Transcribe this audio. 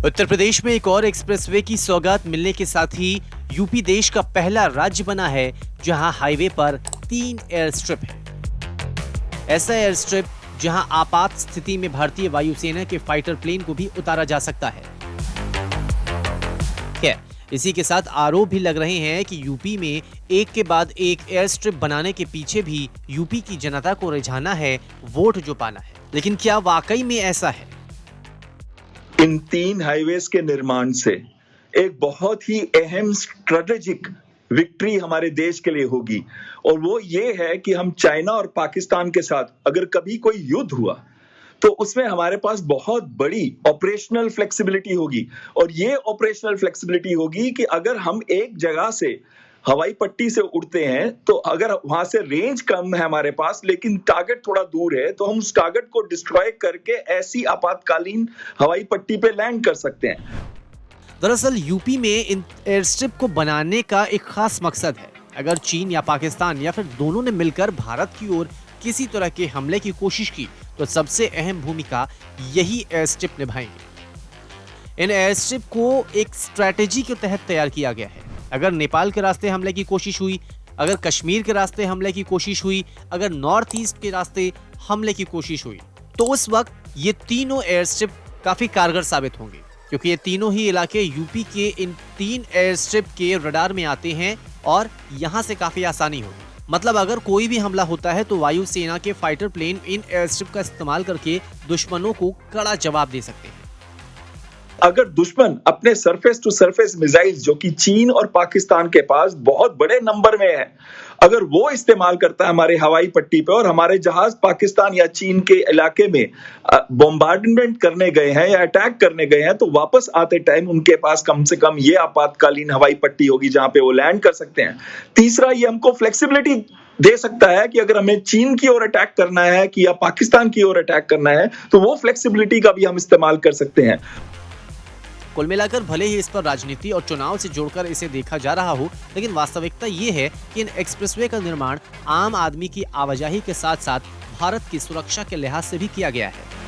उत्तर प्रदेश में एक और एक्सप्रेसवे की सौगात मिलने के साथ ही यूपी देश का पहला राज्य बना है जहां हाईवे पर 3 एयर स्ट्रिप है। ऐसा एयर स्ट्रिप जहां आपात स्थिति में भारतीय वायुसेना के फाइटर प्लेन को भी उतारा जा सकता है। खैर, इसी के साथ आरोप भी लग रहे हैं कि यूपी में एक के बाद एक एयर स्ट्रिप बनाने के पीछे भी यूपी की जनता को रिझाना है, वोट जो पाना है। लेकिन क्या वाकई में ऐसा है? इन 3 हाईवेज के निर्माण से एक बहुत ही अहम स्ट्रेटेजिक विक्ट्री हमारे देश के लिए होगी, और वो ये है कि हम चाइना और पाकिस्तान के साथ अगर कभी कोई युद्ध हुआ तो उसमें हमारे पास बहुत बड़ी ऑपरेशनल फ्लेक्सिबिलिटी होगी। और ये ऑपरेशनल फ्लेक्सिबिलिटी होगी कि अगर हम एक जगह से हवाई पट्टी से उड़ते हैं तो अगर वहां से रेंज कम है हमारे पास लेकिन टारगेट थोड़ा दूर है, तो हम उस टारगेट को डिस्ट्रॉय करके ऐसी आपातकालीन हवाई पट्टी पे लैंड कर सकते हैं। दरअसल यूपी में इन एयर स्ट्रिप को बनाने का एक खास मकसद है। अगर चीन या पाकिस्तान या फिर दोनों ने मिलकर भारत की ओर किसी तरह के हमले की कोशिश की तो सबसे अहम भूमिका यही एयर स्ट्रिप निभाएंगे। इन एयर स्ट्रिप को एक स्ट्रैटेजी के तहत तैयार किया गया है। अगर नेपाल के रास्ते हमले की कोशिश हुई, अगर कश्मीर के रास्ते हमले की कोशिश हुई, अगर नॉर्थ ईस्ट के रास्ते हमले की कोशिश हुई, तो उस वक्त ये तीनों एयर स्ट्रिप काफी कारगर साबित होंगे, क्योंकि ये तीनों ही इलाके यूपी के इन 3 एयर स्ट्रिप के रडार में आते हैं और यहां से काफी आसानी होगी। मतलब अगर कोई भी हमला होता है तो वायुसेना के फाइटर प्लेन इन एयर स्ट्रिप का इस्तेमाल करके दुश्मनों को कड़ा जवाब दे सकते हैं। अगर दुश्मन अपने सरफेस टू सरफेस मिसाइल्स जो कि चीन और पाकिस्तान के पास बहुत बड़े नंबर में है, अगर वो इस्तेमाल करता है हमारे हवाई पट्टी पे और हमारे जहाज पाकिस्तान या चीन के इलाके में बॉम्बार्डमेंट करने गए हैं या अटैक करने गए हैं, तो वापस आते टाइम उनके पास कम से कम ये आपातकालीन हवाई पट्टी होगी जहां पे वो लैंड कर सकते हैं। तीसरा, ये हमको फ्लेक्सिबिलिटी दे सकता है कि अगर हमें चीन की ओर अटैक करना है कि या पाकिस्तान की ओर अटैक करना है तो वो फ्लेक्सिबिलिटी का भी हम इस्तेमाल कर सकते हैं। कुल मिलाकर भले ही इस पर राजनीति और चुनाव से जोड़कर इसे देखा जा रहा हो, लेकिन वास्तविकता ये है कि इन एक्सप्रेसवे का निर्माण आम आदमी की आवाजाही के साथ साथ भारत की सुरक्षा के लिहाज से भी किया गया है।